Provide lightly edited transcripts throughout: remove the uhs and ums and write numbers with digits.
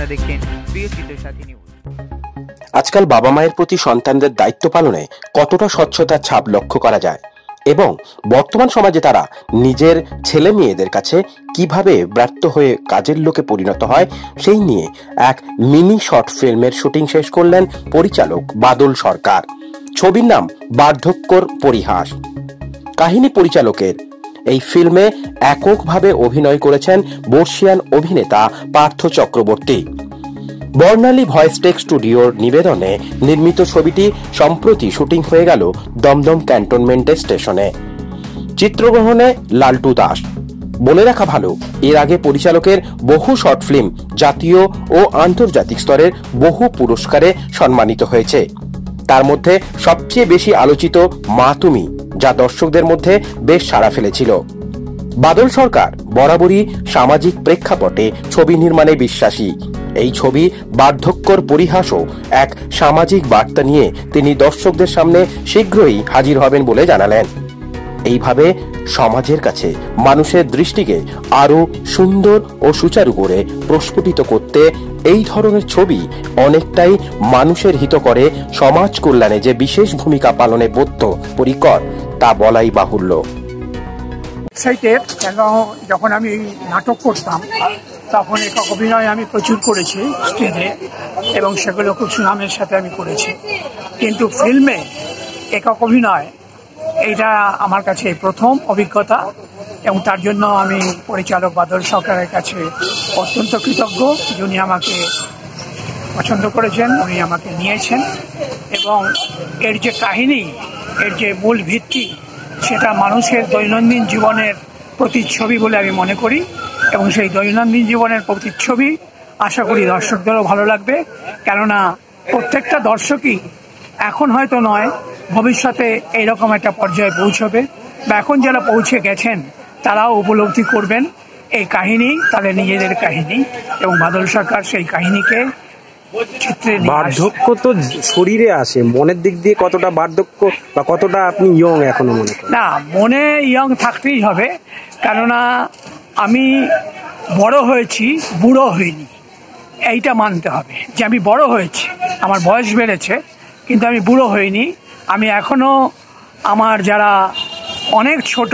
আপনারা দেখছেন প্রিয়চিত্র সাথী নিউজ। আজকাল বাবা মায়ের প্রতি সন্তানদের দায়িত্ব পালনে কতটা স্বচ্ছতার ছাপ লক্ষ্য করা যায় এবং বর্তমান সমাজে তারা নিজের ছেলে মেয়েদের কাছে কিভাবে ব্যর্থ হয়ে কাজের লোকে পরিণত হয় সেই নিয়ে এক মিনি শর্ট ফিল্মের শুটিং শেষ করলেন পরিচালক বাদল সরকার। ছবির নাম বার্ধক্যর পরিহাস। কাহিনী পরিচালকের এই ফিল্মে এককভাবে অভিনয় করেছেন বর্ষিয়ান অভিনেতা পার্থ চক্রবর্তী। বর্ণালী ভয়েসটেক স্টুডিওর নিবেদনে নির্মিত ছবিটি সম্প্রতি শুটিং হয়ে গেল দমদম ক্যান্টনমেন্টের স্টেশনে। চিত্রগ্রহণে লালটু দাস। বলে রাখা ভালো, এর আগে পরিচালকের বহু শর্ট ফিল্ম জাতীয় ও আন্তর্জাতিক স্তরের বহু পুরস্কারে সম্মানিত হয়েছে। তার মধ্যে সবচেয়ে বেশি আলোচিত মা তুমি, যা দর্শকদের মধ্যে বেশ সাড়া ফেলেছিল। বাদল সরকার বরাবরই সামাজিক প্রেক্ষাপটে ছবি নির্মাণে বিশ্বাসী। এই ছবি বার্ধক্যর পরিহাসও এক সামাজিক বার্তা নিয়ে তিনি দর্শকদের সামনে শীঘ্রই হাজির হবেন বলে জানালেন। এইভাবে সমাজের কাছে মানুষের দৃষ্টিকে আরো সুন্দর ও সুচারু করে প্রস্ফুটিত করতে এই ধরনের ছবি অনেকটাই মানুষের হিত করে সমাজ কল্যাণে যে বিশেষ ভূমিকা পালনে বদ্ধপরিকর তা বলাই বাহুল্য। যখন আমি নাটক করতাম তখন একক অভিনয় আমি প্রচুর করেছি স্টেজে এবং সেগুলো খুব সুনামের সাথে আমি করেছি, কিন্তু ফিল্মে একক অভিনয় এইটা আমার কাছে প্রথম অভিজ্ঞতা এবং তার জন্য আমি পরিচালক বাদল সরকারের কাছে অত্যন্ত কৃতজ্ঞ। যিনি আমাকে পছন্দ করেছেন, উনি আমাকে নিয়েছেন এবং এর যে কাহিনী, এর যে মূল ভিত্তি, সেটা মানুষের দৈনন্দিন জীবনের প্রতিচ্ছবি বলে আমি মনে করি এবং সেই দৈনন্দিন জীবনের প্রতিচ্ছবি আশা করি দর্শকদেরও ভালো লাগবে। কেননা প্রত্যেকটা দর্শকই এখন হয়তো নয়, ভবিষ্যতে এইরকম একটা পর্যায়ে পৌঁছবে বা এখন যারা পৌঁছে গেছেন তারাও উপলব্ধি করবেন এই কাহিনী তাদের নিজেদের কাহিনী এবং বাদল সরকার সেই কাহিনীকে চিত্রে। বার্ধক্য তো শরীরে আসে, মনের দিক দিয়ে কতটা বার্ধক্য বা কতটা আপনি ইয়ং এখনো মনে করেন? না, মনে ইয়ং থাকতেই হবে, কেননা আমি বড় হয়েছি, বুড়ো হইনি, এইটা মানতে হবে যে আমি বড় হয়েছি, আমার বয়স বেড়েছে কিন্তু আমি বুড়ো হইনি। আমি এখনো আমার যারা অনেক ছোট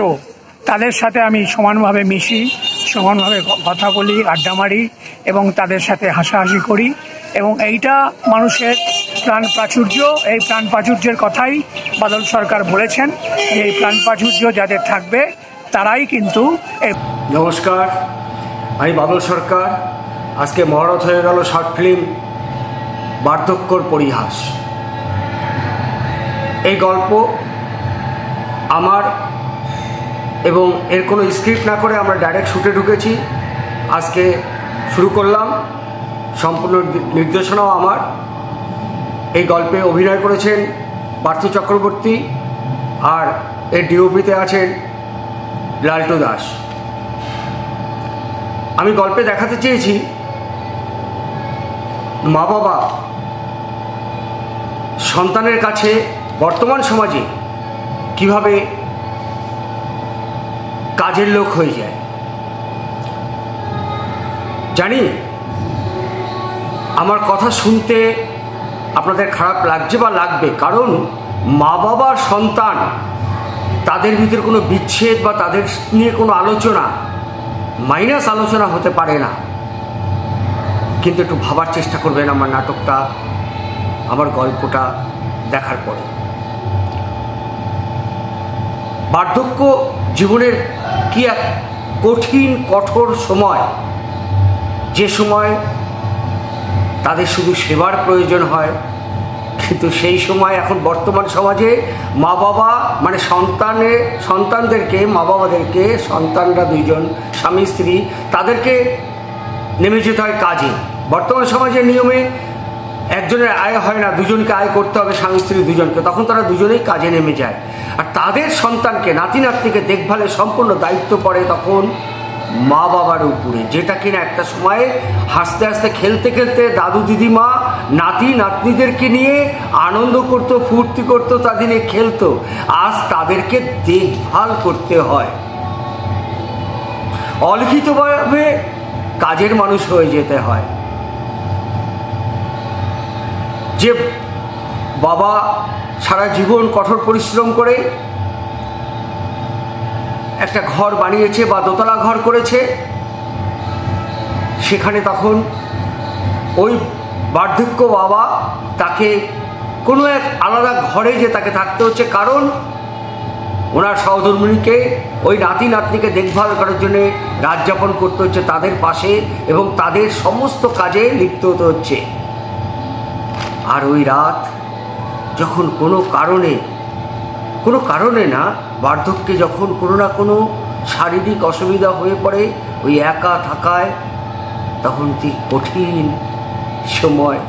তাদের সাথে আমি সমানভাবে মিশি, সমানভাবে কথা বলি, আড্ডা মারি এবং তাদের সাথে হাসাহাসি করি এবং এইটা মানুষের প্রাণ প্রাচুর্য। এই প্রাণ প্রাচুর্যের কথাই বাদল সরকার বলেছেন যে এই প্রাণ প্রাচুর্য যাদের থাকবে তারাই কিন্তু। নমস্কার, আমি বাদল সরকার। আজকে মহরত হয়ে গেল শর্ট ফিল্ম বার্ধক্যর পরিহাস। এই গল্প আমার এবং এর কোনো স্ক্রিপ্ট না করে আমরা ডাইরেক্ট শুটে ঢুকেছি। আজকে শুরু করলাম, সম্পূর্ণ নির্দেশনাও আমার। এই গল্পে অভিনয় করেছেন পার্থ চক্রবর্তী আর এর ডিওপিতে আছেন লালটু দাস। আমি গল্পে দেখাতে চেয়েছি মা বাবা সন্তানের কাছে বর্তমান সমাজে কিভাবে কাজের লোক হয়ে যায়। জানি আমার কথা শুনতে আপনাদের খারাপ লাগছে বা লাগবে, কারণ মা বাবার সন্তান তাদের ভিতরে কোনো বিচ্ছেদ বা তাদের নিয়ে কোনো আলোচনা, মাইনাস আলোচনা হতে পারে না। কিন্তু একটু ভাবার চেষ্টা করবেন আমার নাটকটা, আমার গল্পটা দেখার পরে। বার্ধক্য জীবনের কি এক কঠিন কঠোর সময়, যে সময় তাদের শুধু সেবার প্রয়োজন হয়, কিন্তু সেই সময় এখন বর্তমান সমাজে মা বাবা মানে সন্তানদেরকে, মা বাবাদেরকে, সন্তানরা দুইজন স্বামী স্ত্রী, তাদেরকে নেমে যেতে হয় কাজে। বর্তমান সমাজের নিয়মে একজনের আয় হয় না, দুজনকে আয় করতে হবে, স্বামী স্ত্রী দুজনকে, তখন তারা দুজনেই কাজে নেমে যায়। আর তাদের সন্তানকে, নাতি নাতনিকে দেখভালের সম্পূর্ণ দায়িত্ব পড়ে তখন মা বাবার উপরে, যেটা কিনা একটা সময়ে হাসতে হাসতে খেলতে খেলতে দাদু দিদিমা নাতি নাতনিদেরকে নিয়ে আনন্দ করতো, ফুর্তি করতো, তাদের নিয়ে খেলতো। আজ তাদেরকে দেখভাল করতে হয়, অলিখিতভাবে কাজের মানুষ হয়ে যেতে হয়। যে বাবা সারা জীবন কঠোর পরিশ্রম করে একটা ঘর বানিয়েছে বা দোতলা ঘর করেছে, সেখানে তখন ওই বার্ধক্য বাবা তাকে কোনো এক আলাদা ঘরে যে তাকে থাকতে হচ্ছে, কারণ ওনার সহধর্মিণীকে ওই নাতি নাতনিকে দেখভাল করার জন্যে রাত যাপন করতে হচ্ছে তাদের পাশে এবং তাদের সমস্ত কাজে লিপ্ত হতে হচ্ছে। আর ওই রাত যখন কোনো কারণে না, বার্ধক্যে যখন কোনো না কোনো শারীরিক অসুবিধা হয়ে পড়ে ওই একা থাকায়, তখন কি কঠিন সময়,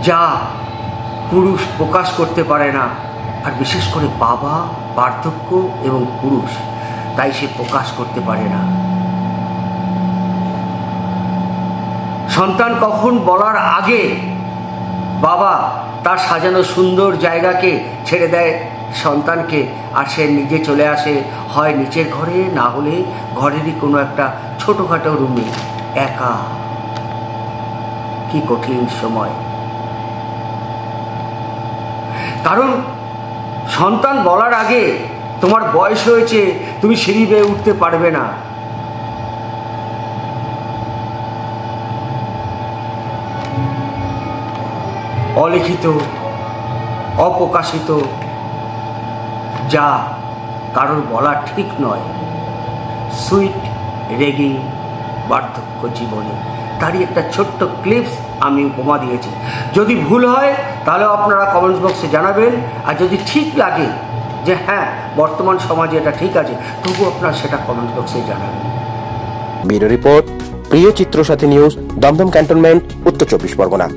যা পুরুষ প্রকাশ করতে পারে না, আর বিশেষ করে বাবা, বার্ধক্য এবং পুরুষ, তাই সে প্রকাশ করতে পারে না। সন্তান কখন বলার আগে বাবা তার সাজানো সুন্দর জায়গাকে ছেড়ে দেয় সন্তানকে, আর সে নিজে চলে আসে হয় নিচের ঘরে, না হলে ঘরেরই কোনো একটা ছোটোখাটো রুমে একা। কি কঠিন সময়, কারণ সন্তান বলার আগে তোমার বয়স হয়েছে, তুমি সিঁড়ি বেয়ে উঠতে পারবে না। অলিখিত, অপ্রকাশিত, যা কারোর বলা ঠিক নয়, সুইট রেগিং বার্ধক্য জীবনে, তারই একটা ছোট্ট ক্লিপস আমি উপমা দিয়েছি। যদি ভুল হয় তাহলে আপনারা কমেন্টস বক্সে জানাবেন, আর যদি ঠিক লাগে যে হ্যাঁ বর্তমান সমাজে এটা ঠিক আছে, তবু আপনারা সেটা কমেন্টস বক্সে জানাবেন। ব্যুরো রিপোর্ট, প্রিয় চিত্র সাথী নিউজ, দমদম ক্যান্টনমেন্ট, উত্তর 24 পরগনা।